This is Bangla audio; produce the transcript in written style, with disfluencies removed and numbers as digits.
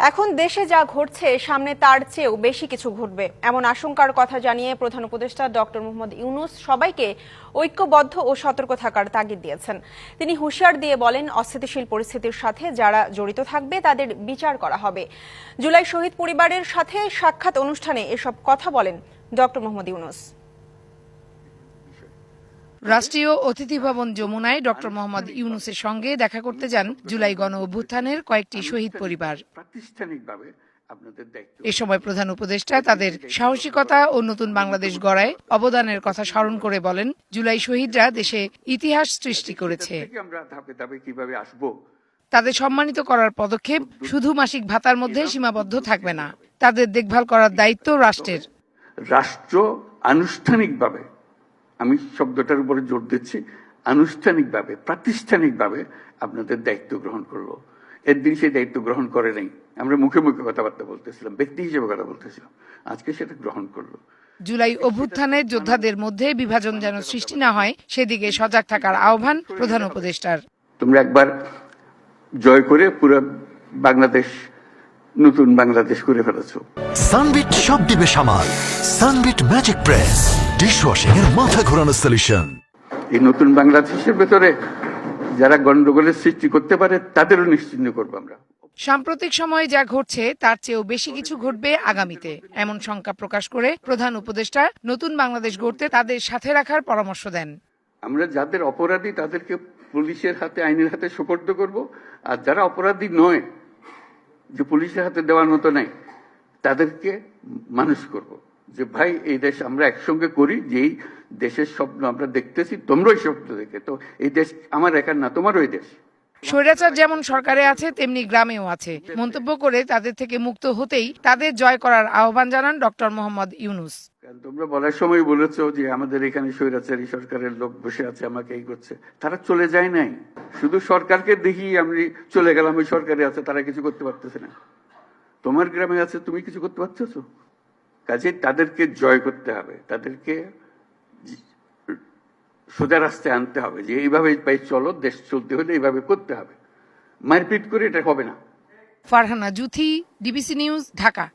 এখন দেশে যা ঘটছে সামনে তার চেয়েও বেশি কিছু ঘটবে এমন আশঙ্কার কথা জানিয়ে প্রধান উপদেষ্টা ডক্টর মোহাম্মদ ইউনূস সবাইকে ঐক্যবদ্ধ ও সতর্ক থাকার তাগিদ দিয়েছেন। তিনি হুঁশিয়ার দিয়ে বলেন, অস্থিতিশীল পরিস্থিতির সাথে যারা জড়িত থাকবে তাদের বিচার করা হবে। জুলাই শহীদ পরিবারের সাথে সাক্ষাৎ অনুষ্ঠানে এসব কথা বলেন ডক্টর মোহাম্মদ ইউনূস। রাষ্ট্রীয় অতিথি ভবন যমুনায় ডক্টর মোহাম্মদ ইউনূসের সঙ্গে দেখা করতে যান জুলাই গণ অভ্যুত্থানের কয়েকটি শহীদ পরিবার। এ সময় প্রধান উপদেষ্টা তাদের সাহসিকতা ও নতুন বাংলাদেশ গড়ায় অবদানের কথা স্মরণ করে বলেন, জুলাই শহীদরা দেশে ইতিহাস সৃষ্টি করেছে। তাদের সম্মানিত করার পদক্ষেপ শুধু মাসিক ভাতার মধ্যে সীমাবদ্ধ থাকবে না, তাদের দেখভাল করার দায়িত্ব রাষ্ট্রের। রাষ্ট্র আনুষ্ঠানিকভাবে, আমি শব্দটার উপরে জোর দিচ্ছি, আনুষ্ঠানিকভাবে প্রাতিষ্ঠানিকভাবে আপনাদের দায়িত্ব গ্রহণ করলো। একদিন সেই দায়িত্ব গ্রহণ করে নাই, আমরা মুখে মুখে কথাবার্তা বলতেছিলাম, ব্যক্তি হিসেবে কথা বলতেছিলাম, আজকে সেটা গ্রহণ করলো। জুলাই অভ্যুত্থানের যোদ্ধাদের মধ্যে বিভাজন যেন সৃষ্টি না হয় সেদিকে সজাগ থাকার আহ্বান প্রধান উপদেষ্টার। তোমরা একবার জয় করে পুরো বাংলাদেশ নতুন বাংলাদেশ করে ফেলেছো। সানবিট সব দিবে সামাল। সানবিট ম্যাজিক প্রেস ডিশওয়াশিং এর মাথা ঘোরানো সলিউশন। এই নতুন বাংলাদেশের ভেতরে যারা গন্ডগোলের সৃষ্টি করতে পারে তাদেরও নিশ্চিহ্ন করবো আমরা। সাম্প্রতিক সময়ে যা ঘটছে তার চেয়েও বেশি কিছু ঘটবে আগামীতে, এমন শঙ্কা প্রকাশ করে প্রধান উপদেষ্টা নতুন বাংলাদেশ গড়তে তাদের সাথে রাখার পরামর্শ দেন। আমরা যাদের অপরাধী তাদেরকে পুলিশের হাতে, আইনের হাতে সোপর্দ করব, আর যারা অপরাধী নয়, যে পুলিশের হাতে দেওয়ার মতো নাই, তাদেরকে মানুষ করব যে ভাই এই দেশ আমরা একসঙ্গে করি, যেই দেশের স্বপ্ন আমরা দেখতেছি, তোমরাই স্বপ্ন দেখে, তো এই দেশ আমার একার না, তোমারও এই দেশ। স্বৈরাচার যেমন সরকারে আছে তেমনি গ্রামেও আছে মন্তব্য করে তাদের থেকে মুক্ত হতেই তাদের জয় করার আহ্বান জানান ডক্টর মোহাম্মদ ইউনূস। তোমরা বলার সময় বলেছো যে আমাদের এখানে স্বৈরাচারী সরকারের লোক বসে আছে, আমাকে এই করছে, তারা চলে যায় নাই, শুধু সরকারকে দেখি আমি চলে গেলাম, ওই সরকারে আছে, তারা কিছু করতে পারতেছে না। তোমার গ্রামে আছে, তুমি কিছু করতে পারতেছো? কাজে তাদেরকে জয় করতে হবে, তাদেরকে সোজা রাস্তায় আনতে হবে যে এইভাবে চলো, দেশ চলতে হলে এইভাবে করতে হবে, মারপিট করে এটা হবে না। Farhana Juthi, DBC news, Dhaka.